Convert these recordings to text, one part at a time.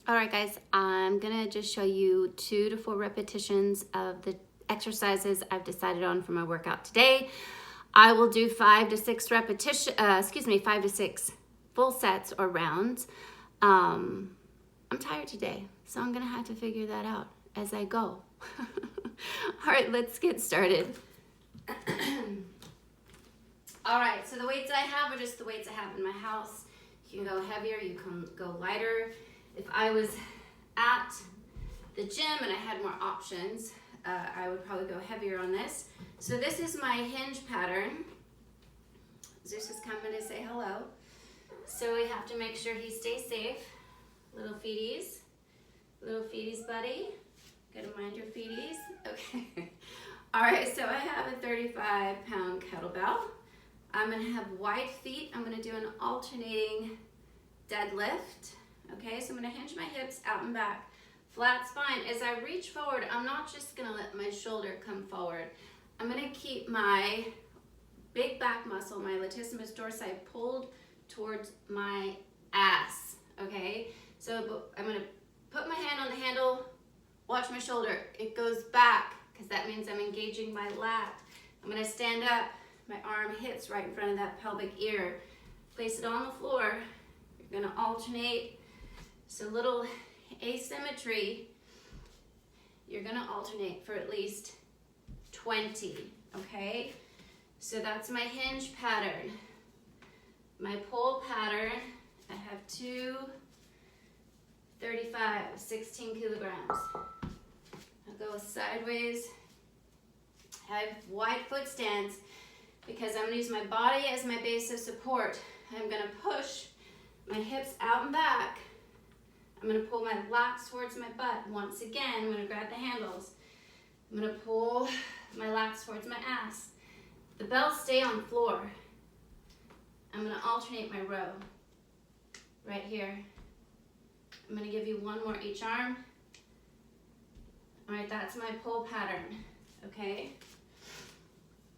All right, guys, I'm gonna just show you 2 to 4 repetitions of the exercises I've decided on for my workout today. I will do 5 to 6 5 to 6 full sets or rounds. I'm tired today, so I'm gonna have to figure that out as I go. All right, let's get started. All right, so the weights I have are just the weights I have in my house. You can go heavier, you can go lighter. If I was at the gym and I had more options, I would probably go heavier on this. So this is my hinge pattern. Zeus is coming to say hello. So we have to make sure he stays safe. Little feeties, buddy. Gotta mind your feeties. Okay. All right, so I have a 35-pound kettlebell. I'm gonna have wide feet. I'm gonna do an alternating deadlift. Okay, so I'm gonna hinge my hips out and back. Flat spine. As I reach forward, I'm not just gonna let my shoulder come forward. I'm gonna keep my big back muscle, my latissimus dorsi, pulled towards my ass, okay? So I'm gonna put my hand on the handle, watch my shoulder. It goes back, because that means I'm engaging my lat. I'm gonna stand up, my arm hits right in front of that pelvic ear. Place it on the floor. You're gonna alternate. So little asymmetry. You're gonna alternate for at least 20, okay? So that's my hinge pattern. My pull pattern, I have 2 35, 16 kilograms. I'll go sideways. I have wide foot stands because I'm gonna use my body as my base of support. I'm gonna push my hips out and back. I'm gonna pull my lats towards my butt. Once again, I'm gonna grab the handles. I'm gonna pull my lats towards my ass. The bells stay on the floor. I'm gonna alternate my row right here. I'm gonna give you one more each arm. All right, that's my pull pattern, okay?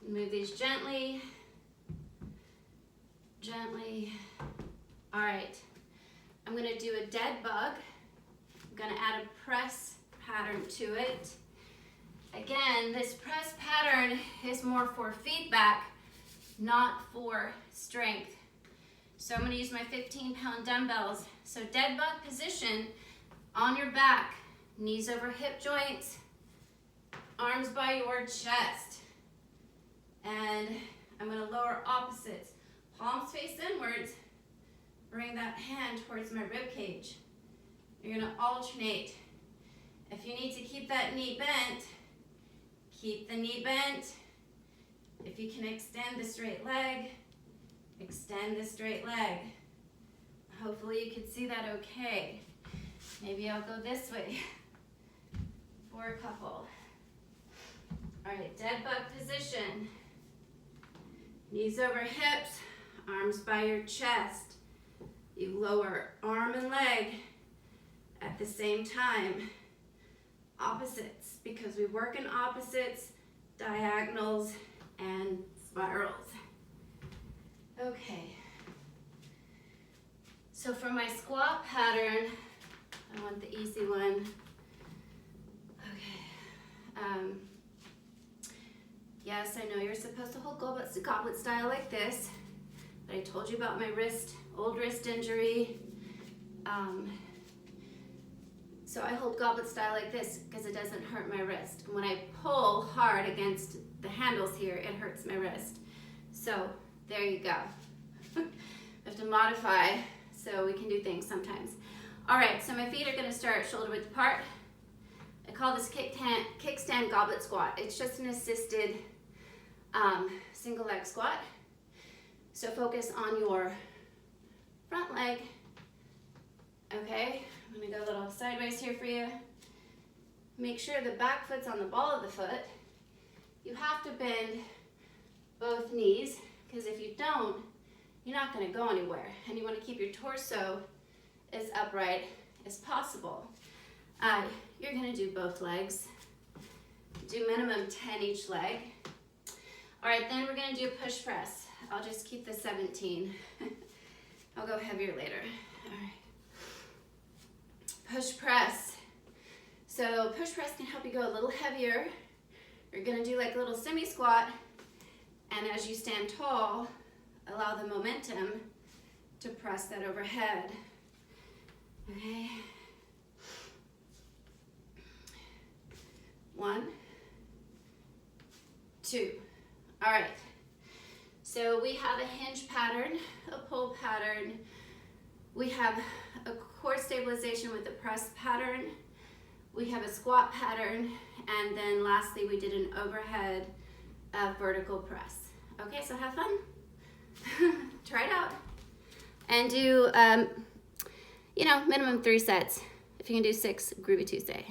Move these gently, gently. All right, I'm gonna do a dead bug. I'm gonna add a press pattern to it. Again, this press pattern is more for feedback, not for strength. So I'm gonna use my 15-pound dumbbells. So dead bug position, on your back, knees over hip joints, arms by your chest. And I'm gonna lower opposites. Palms face inwards, bring that hand towards my rib cage. You're gonna alternate. If you need to keep that knee bent, keep the knee bent. If you can extend the straight leg, extend the straight leg. Hopefully you can see that okay. Maybe I'll go this way for a couple. All right, dead bug position. Knees over hips, arms by your chest. You lower arm and leg at the same time. Opposites, because we work in opposites, diagonals, and spirals. Okay. So for my squat pattern, I want the easy one. Okay. Yes, I know you're supposed to hold goblet style like this, but I told you about my old wrist injury. So I hold goblet style like this because it doesn't hurt my wrist. And when I pull hard against the handles here, it hurts my wrist. So there you go. I have to modify so we can do things sometimes. All right, so my feet are gonna start shoulder width apart. I call this kickstand goblet squat. It's just an assisted single leg squat. So focus on your front leg. Okay, I'm gonna go a little sideways here for you. Make sure the back foot's on the ball of the foot. You have to bend both knees, because if you don't, you're not gonna go anywhere. And you wanna keep your torso as upright as possible. You're gonna do both legs. Do minimum 10 each leg. All right, then we're gonna do a push press. I'll just keep the 17. I'll go heavier later. All right. Push press can help you go a little heavier. You're gonna do like a little semi-squat, and as you stand tall, allow the momentum to press that overhead. Okay. 1, 2. All right. So we have a hinge pattern, a pull pattern. We have a core stabilization with a press pattern. We have a squat pattern. And then lastly, we did an overhead vertical press. Okay, so have fun. Try it out. And do, minimum 3 sets. If you can do 6, Groovy Tuesday.